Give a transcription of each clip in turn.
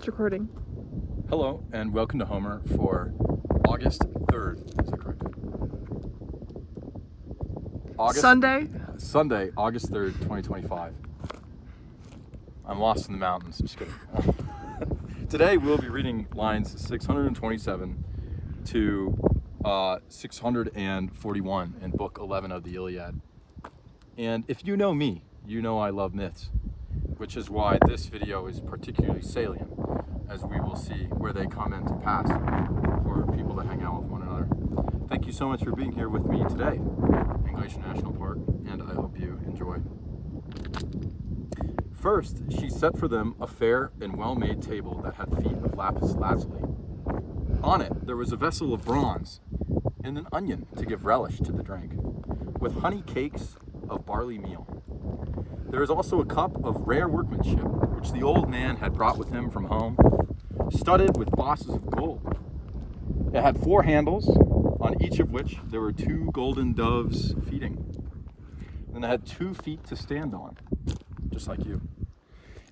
It's recording. Hello, and welcome to Homer for August 3rd. Is that correct? Sunday, August 3rd, 2025. I'm lost in the mountains. Just kidding. Today we'll be reading lines 627 to 641 in Book 11 of the Iliad. And if you know me, you know I love myths, which is why this video is particularly salient, as we will see where they come into pass for people to hang out with one another. Thank you so much for being here with me today in Glacier National Park, and I hope you enjoy. First, she set for them a fair and well-made table that had feet of lapis lazuli. On it, there was a vessel of bronze and an onion to give relish to the drink, with honey cakes of barley meal. There was also a cup of rare workmanship, which the old man had brought with him from home, studded with bosses of gold. It had 4 handles, on each of which there were 2 golden doves feeding. And it had 2 feet to stand on, just like you.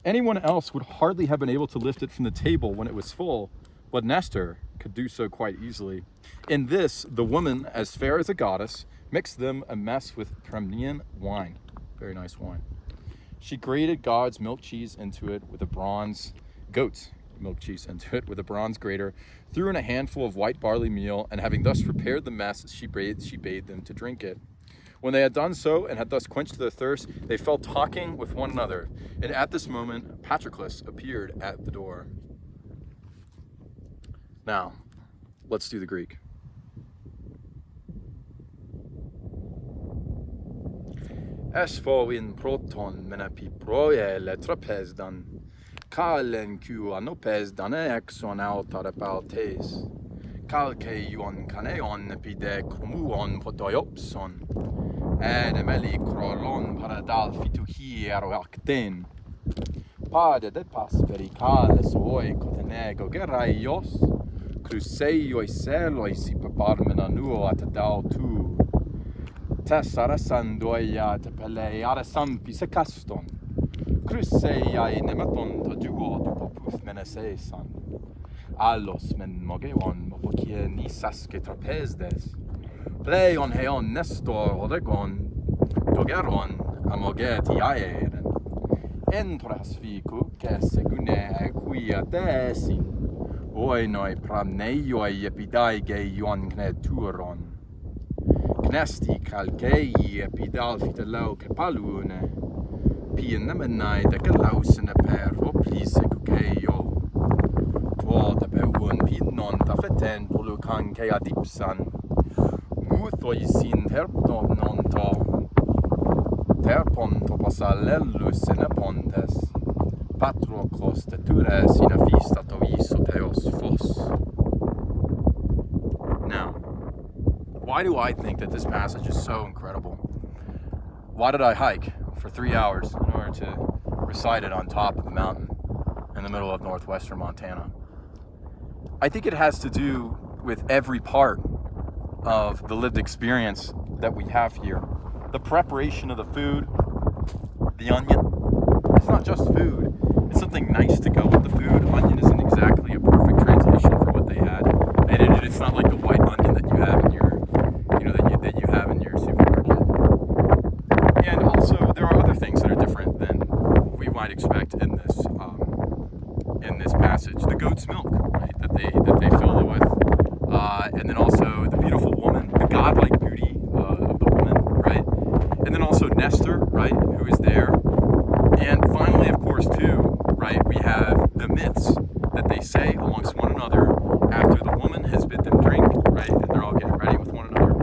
Anyone else would hardly have been able to lift it from the table when it was full, but Nestor could do so quite easily. In this, the woman, as fair as a goddess, mixed them a mess with Tremnian wine. Very nice wine. She grated goat's milk cheese into it with a bronze grater, threw in a handful of white barley meal, and having thus prepared the mess, she bade them to drink it. When they had done so and had thus quenched their thirst, they fell talking with one another. And at this moment, Patroclus appeared at the door. Now, let's do the Greek. Esfowin proton menapiproe letrapesdan, kalen ku anopesdan exon autarapaltes, kalke yuon kaneon epide krumuon potoiopson, enemeli krolon paradalfituhiero acten, pade de pasperi kales oi cotenego geraios, cruseio celoi si paparmena nuo atadao tu. Tessarasandoia te peleare sampi se caston, cruseia nematon to duo du popus menesesan, allos men mogeon mopokie nisaske trapezdes, pleion heon nestor oregon, dogeron amogeti aeren, entras ficu que segune equia desin, oinoi pramneioi epidaige ion kneturon, Knesti kalkei epidalfitelau kepalune, pienemenai de galausene per oplise kukeio. Tuota peuun pinnon tafeten pulukan kea dipsan, muuthoisin terponto pasalellus enepontes, patroklos tetures in afistato isoteos fos. Now, why do I think that this passage is so incredible? Why did I hike for 3 hours in order to recite it on top of a mountain in the middle of northwestern Montana? I think it has to do with every part of the lived experience that we have here. The preparation of the food, the onion. It's not just food. It's something nice to go with the food. Onion isn't exactly a perfect translation for what they had. And it's not like the white onion that you have in your supermarket. And also, there are other things that are different than we might expect in this passage. The goat's milk, right, that they fill it with, and then also the beautiful woman, the godlike beauty of the woman, right, and then also Nestor, right, who is there, and finally, of course, too, right, we have the myths that they say amongst one another after the woman has bid them drink, right, and they're all getting ready with one another.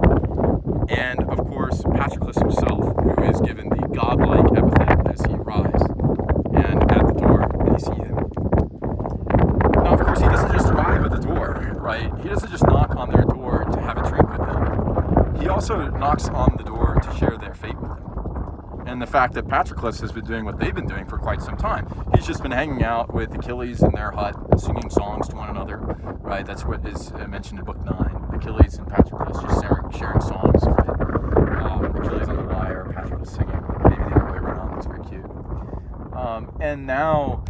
And, of course, Patroclus himself, who is given the godlike epithet as he arrives. And at the door, they see him. Now, of course, he doesn't just arrive at the door, right? He doesn't just knock on their door to have a drink with them. He also knocks on the door to share their fate with them. And the fact that Patroclus has been doing what they've been doing for quite some time. He's just been hanging out with Achilles in their hut, singing songs to one another, right? That's what is mentioned in Book 9. Achilles and Patroclus just sharing songs, right? Achilles on the lyre, Patroclus singing, maybe the other way around. It's very cute. And now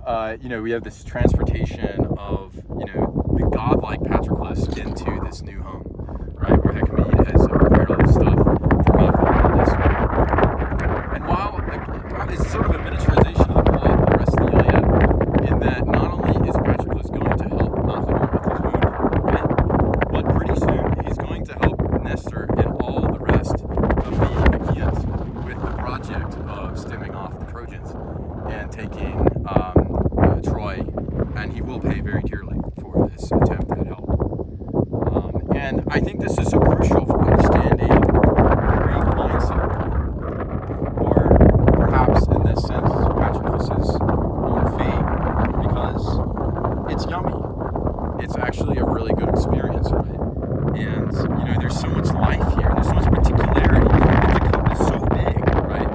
we have this transportation of, the godlike Patroclus into this new home, right, where Hecamede has prepared all this stuff for Malcolm and this. And while God is sort of a miniaturization of the plot of the rest of the Iliad, in that not only is Patroclus going to help Malcolm with his wound, right, but pretty soon he's going to help Nestor and all the rest of the Achaeans with the project of stemming off the Trojans and taking Troy, and he will pay very dearly for this attempt at help. And I think this is so crucial for understanding Greek mindset, or perhaps in this sense, Patroclus's own fate, because it's yummy. It's actually a really good experience, right? And, there's so much life here. There's so much particularity. The cup is so big, right?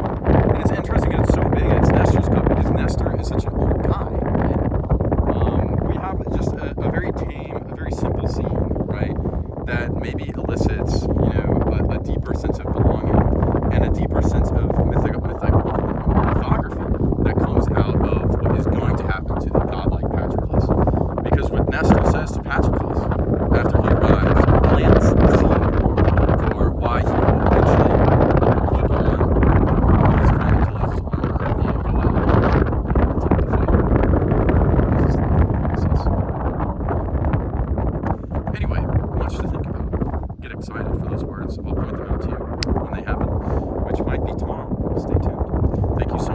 And it's interesting that it's so big, and it's Nestor's cup, because Nestor is such an old guy, right? We have just a very tame, a very simple scene, right? That maybe elicits, a deeper sense of belonging and a deeper sense of mythography that comes out of what is going to happen to the godlike Patroclus. Because what Nestor says to Patroclus after he arrives and plants the seed for why he will eventually put on his friend Achilles' armor and go out and attempt to fight his process. Anyway, much to think about. Get excited for those words. I'll point them out to you when they happen, which might be tomorrow. Stay tuned. Thank you so